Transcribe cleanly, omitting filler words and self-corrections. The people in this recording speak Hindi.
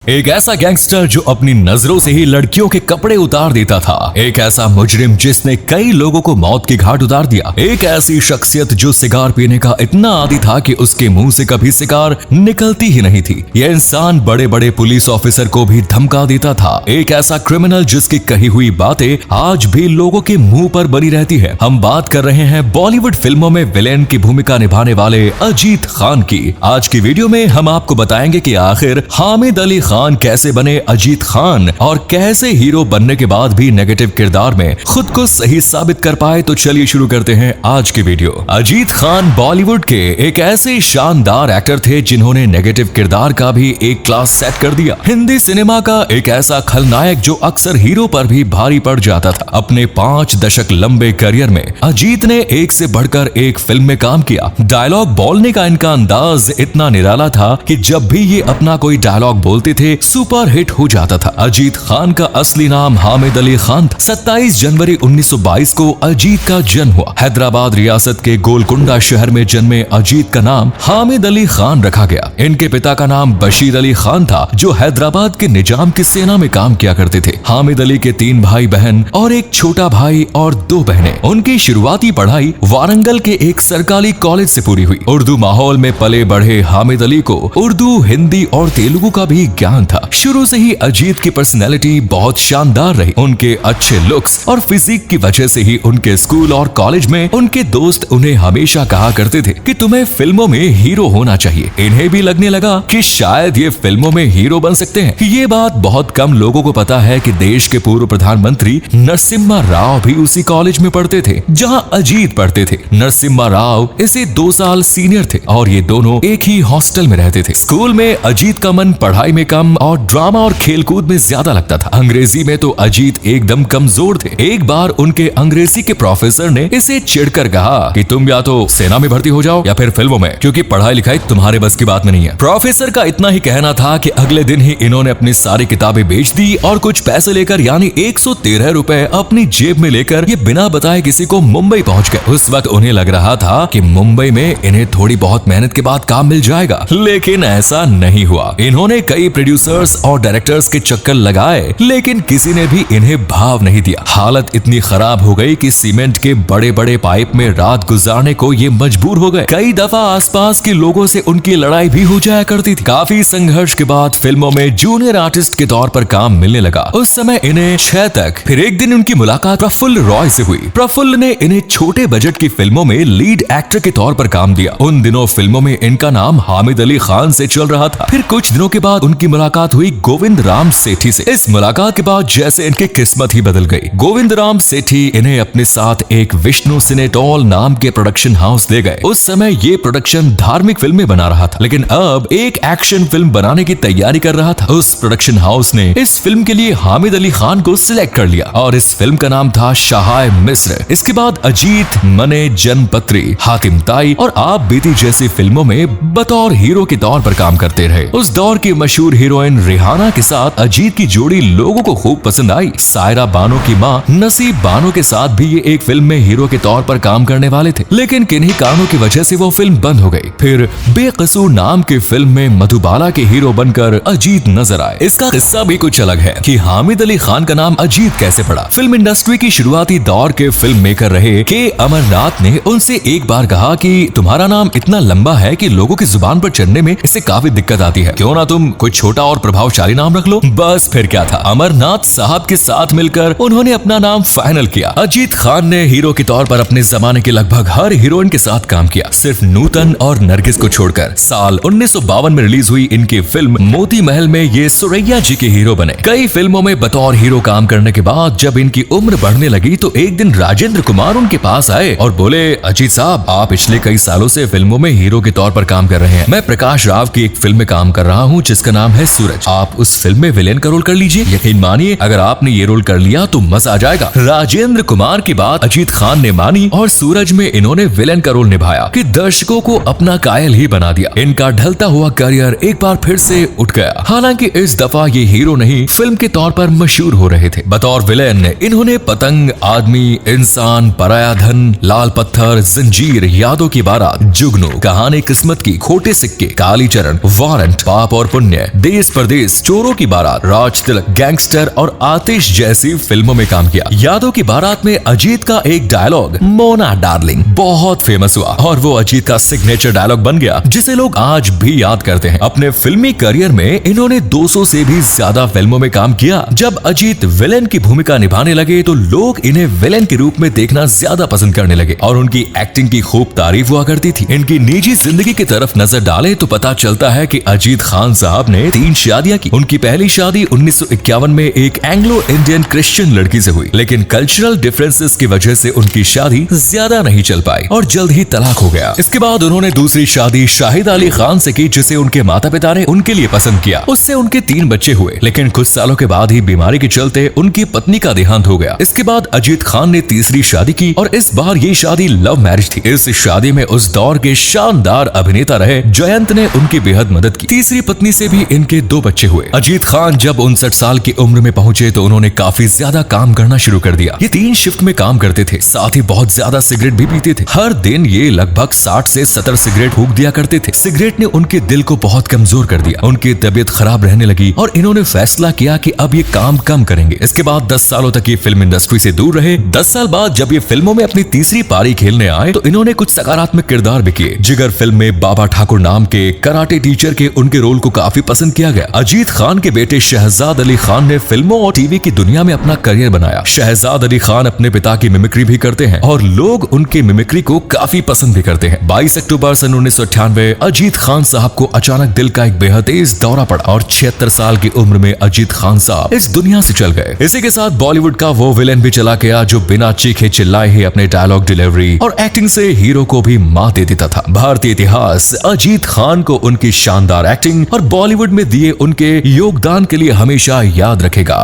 एक ऐसा गैंगस्टर जो अपनी नजरों से ही लड़कियों के कपड़े उतार देता था, एक ऐसा मुजरिम जिसने कई लोगों को मौत के घाट उतार दिया, एक ऐसी शख्सियत जो सिगार पीने का इतना आदी था कि उसके मुंह से कभी सिगार निकलती ही नहीं थी। यह इंसान बड़े बड़े पुलिस ऑफिसर को भी धमका देता था, एक ऐसा क्रिमिनल जिसकी कही हुई बातें आज भी लोगों के मुंह पर बनी रहती है। हम बात कर रहे हैं बॉलीवुड फिल्मों में विलेन की भूमिका निभाने वाले अजीत खान की। आज की वीडियो में हम आपको बताएंगे कि आखिर हामिद अली खान कैसे बने अजीत खान और कैसे हीरो बनने के बाद भी नेगेटिव किरदार में खुद को सही साबित कर पाए। तो चलिए शुरू करते हैं आज की वीडियो। अजीत खान बॉलीवुड के एक ऐसे शानदार एक्टर थे जिन्होंने नेगेटिव किरदार का भी एक क्लास सेट कर दिया। हिंदी सिनेमा का एक ऐसा खलनायक जो अक्सर हीरो पर भी भारी पड़ जाता था। अपने 5 दशक लंबे करियर में अजीत ने एक से बढ़कर एक फिल्म में काम किया। डायलॉग बोलने का इनका अंदाज इतना निराला था कि जब भी ये अपना कोई डायलॉग बोलते थे सुपर हिट हो जाता था। अजीत खान का असली नाम हामिद अली खान था। 27 जनवरी 1922 को अजीत का जन्म हुआ। हैदराबाद रियासत के गोलकुंडा शहर में जन्मे अजीत का नाम हामिद अली खान रखा गया। इनके पिता का नाम बशीर अली खान था जो हैदराबाद के निजाम की सेना में काम किया करते थे। हामिद अली के 3 भाई बहन और एक छोटा भाई और 2 बहनें। उनकी शुरुआती पढ़ाई वारंगल के एक सरकारी कॉलेज से पूरी हुई। उर्दू माहौल में पले बढ़े हामिद अली को उर्दू, हिंदी और तेलुगु का भी ज्ञान था। शुरू से ही अजीत की पर्सनैलिटी बहुत शानदार रही। उनके अच्छे लुक्स और फिजिक की वजह से ही उनके स्कूल और कॉलेज में उनके दोस्त उन्हें हमेशा कहा करते थे कि तुम्हें फिल्मों में हीरो होना चाहिए। इन्हें भी लगने लगा कि शायद ये फिल्मों में हीरो बन सकते हैं। ये बात बहुत कम लोगों को पता है कि देश के पूर्व प्रधानमंत्री नरसिम्हा राव भी उसी कॉलेज में पढ़ते थे जहां अजीत पढ़ते थे। नरसिम्हा राव इसे 2 साल सीनियर थे और ये दोनों एक ही हॉस्टल में रहते थे। स्कूल में अजीत का मन पढ़ाई में कम और ड्रामा और खेलकूद में ज्यादा लगता था। अंग्रेजी में तो अजीत एकदम कमजोर थे। एक बार उनके अंग्रेजी के प्रोफेसर ने इसे चिढ़कर कहा कि तुम या तो सेना में भर्ती हो जाओ या फिर फिल्मों में, क्योंकि पढ़ाई लिखाई तुम्हारे बस की बात में नहीं है। प्रोफेसर का इतना ही कहना था कि अगले दिन ही इन्होंने अपनी सारी किताबें बेच दी और कुछ पैसे लेकर यानी 113 रुपए अपनी जेब में लेकर ये बिना बताए किसी को मुंबई पहुंच गए। उस वक्त उन्हें लग रहा था कि मुंबई में इन्हें थोड़ी बहुत मेहनत के बाद काम मिल जाएगा, लेकिन ऐसा नहीं हुआ। इन्होंने कई प्रोड्यूसर्स और डायरेक्टर्स के चक्कर लगाए लेकिन किसी ने भी इन्हें भाव नहीं दिया। हालत इतनी खराब हो गई कि सीमेंट के बड़े बड़े पाइप में रात गुजारने को ये मजबूर हो गए। कई दफा आसपास के लोगों से उनकी लड़ाई भी हो जाया करती थी। काफी संघर्ष के बाद फिल्मों में जूनियर आर्टिस्ट के तौर पर काम मिलने लगा। उस समय इन्हें 6 तक। फिर एक दिन उनकी मुलाकात प्रफुल्ल रॉय से हुई। प्रफुल्ल ने इन्हें छोटे बजट की फिल्मों में लीड एक्टर के तौर पर काम दिया। उन दिनों फिल्मों में इनका नाम हामिद अली खान से चल रहा था। फिर कुछ दिनों के बाद उनकी मुलाकात हुई गोविंद राम सेठी से। इस मुलाकात के बाद जैसे इनकी किस्मत ही बदल गई। गोविंद राम सेठी इन्हें अपने साथ एक विष्णु सिनेटॉल नाम के प्रोडक्शन हाउस ले गए। उस समय ये प्रोडक्शन धार्मिक फिल्में बना रहा था, लेकिन अब एक एक्शन फिल्म बनाने की तैयारी कर रहा था। उस प्रोडक्शन हाउस ने इस फिल्म के लिए हामिद अली खान को सिलेक्ट कर लिया और इस फिल्म का नाम था शाहाय मिस्र। इसके बाद अजीत, मने, जनपत्री, हातिम ताई और आप बीती जैसी फिल्मों में बतौर हीरो के तौर पर काम करते रहे। उस दौर की मशहूर हीरोइन रिहाना के साथ अजीत की जोड़ी लोगों को खूब पसंद आई। सायरा बानो की मां नसीब बानो के साथ भी ये एक फिल्म में हीरो के तौर पर काम करने वाले थे, लेकिन किन्हीं कारणों की वजह से वो फिल्म बंद हो गई। फिर बेकसूर नाम की फिल्म में मधुबाला के हीरो बनकर अजीत नजर आए। इसका किस्सा भी कुछ अलग है कि हामिद अली खान का नाम अजीत कैसे पड़ा। फिल्म इंडस्ट्री की शुरुआती दौर के फिल्म मेकर रहे के अमरनाथ ने उनसे एक बार कहा कि तुम्हारा नाम इतना लंबा है कि लोगों की जुबान पर चढ़ने में इससे काफी दिक्कत आती है, क्यों ना तुम कोई छोटा और प्रभावशाली नाम रख लो। बस फिर क्या था, अमरनाथ साहब के साथ मिलकर उन्होंने अपना नाम फाइनल किया। अजीत खान ने हीरो के तौर पर अपने जमाने के लगभग हर हीरोइन के साथ काम किया, सिर्फ नूतन और नरगिस को छोड़कर। साल 1952 में रिलीज हुई इनकी फिल्म मोती महल में ये सुरैया जी के हीरो बने। कई फिल्मों में बतौर हीरो काम करने के बाद जब इनकी उम्र बढ़ने लगी तो एक दिन राजेंद्र कुमार उनके पास आए और बोले, अजीत साहब, आप पिछले कई सालों से फिल्मों में हीरो के तौर पर काम कर रहे हैं। मैं प्रकाश राव की एक फिल्म में काम कर रहा हूँ जिसका नाम है सूरज। आप उस फिल्म में विलेन का रोल कर लीजिए। यकीन मानिए, अगर आपने ये रोल कर लिया तो मजा आ जाएगा। राजेंद्र कुमार की बात अजीत खान ने मानी और सूरज में इन्होंने विलेन का रोल निभाया कि दर्शकों को अपना कायल ही बना दिया। इनका ढलता हुआ करियर एक बार फिर से उठ गया। हालांकि इस दफा ये हीरो नहीं, फिल्म के तौर पर मशहूर हो रहे थे। बतौर विलेन इन्होंने पतंग, आदमी, इंसान, पराया धन, लाल पत्थर, जंजीर, यादों की बारात, जुगनू, कहानी किस्मत की, खोटे सिक्के, कालीचरण, वारंट, पाप और पुण्य, देश देश परदेश, चोरों की बारात, राज तिलक, गैंगस्टर और आतिश जैसी फिल्मों में काम किया। यादों की बारात में अजीत का एक डायलॉग मोना डार्लिंग बहुत फेमस हुआ और वो अजीत का सिग्नेचर डायलॉग बन गया जिसे लोग आज भी याद करते हैं। अपने फिल्मी करियर में इन्होंने 200 से भी ज्यादा फिल्मों में काम किया। जब अजीत विलेन की भूमिका निभाने लगे तो लोग इन्हें विलेन के रूप में देखना ज्यादा पसंद करने लगे और उनकी एक्टिंग की खूब तारीफ हुआ करती थी। इनकी निजी जिंदगी की तरफ नजर डालें तो पता चलता है कि अजीत खान साहब ने 3 शादियां की। उनकी पहली शादी 1951 में एक एंग्लो इंडियन क्रिश्चियन लड़की से हुई, लेकिन कल्चरल डिफरेंसेस की वजह से उनकी शादी ज्यादा नहीं चल पाई और जल्द ही तलाक हो गया। इसके बाद उन्होंने दूसरी शादी शाहिद अली खान से की जिसे उनके माता पिता ने उनके लिए पसंद किया। उससे उनके 3 बच्चे हुए, लेकिन कुछ सालों के बाद ही बीमारी के चलते उनकी पत्नी का देहांत हो गया। इसके बाद अजीत खान ने तीसरी शादी की और इस बार ये शादी लव मैरिज थी। इस शादी में उस दौर के शानदार अभिनेता रहे जयंत ने उनकी बेहद मदद की। तीसरी पत्नी से भी इनके 2 बच्चे हुए। अजीत खान जब 59 साल की उम्र में पहुंचे तो उन्होंने काफी ज्यादा काम करना शुरू कर दिया। ये 3 शिफ्ट में काम करते थे, साथ ही बहुत ज्यादा सिगरेट भी पीते थे। हर दिन ये लगभग 60 से 70 सिगरेट फूंक दिया करते थे। सिगरेट ने उनके दिल को बहुत कमजोर कर दिया, उनकी तबीयत खराब रहने लगी और इन्होंने फैसला किया कि अब ये काम कम करेंगे। इसके बाद 10 सालों तक ये फिल्म इंडस्ट्री से दूर रहे। 10 साल बाद जब ये फिल्मों में अपनी तीसरी पारी खेलने आए तो इन्होंने कुछ सकारात्मक किरदार भी किए। जिगर फिल्म में बाबा ठाकुर नाम के कराटे टीचर के उनके रोल को काफी पसंद किया गया। अजीत खान के बेटे शहजाद अली खान ने फिल्मों और टीवी की दुनिया में अपना करियर बनाया। शहजाद अली खान अपने पिता की मिमिक्री भी करते हैं और लोग उनके मिमिक्री को काफी पसंद भी करते हैं। 22 अक्टूबर सन 1998 अजीत खान साहब को अचानक दिल का एक बेहद तेज दौरा पड़ा और 76 साल की उम्र में अजीत खान साहब इस दुनिया से चल गए। इसी के साथ बॉलीवुड का वो विलेन भी चला गया जो बिना चीखे चिल्लाए ही अपने डायलॉग डिलीवरी और एक्टिंग से हीरो को भी मात दे देता था। भारतीय इतिहास अजीत खान को उनकी शानदार एक्टिंग और बॉलीवुड में दिए उनके योगदान के लिए हमेशा याद रखेगा।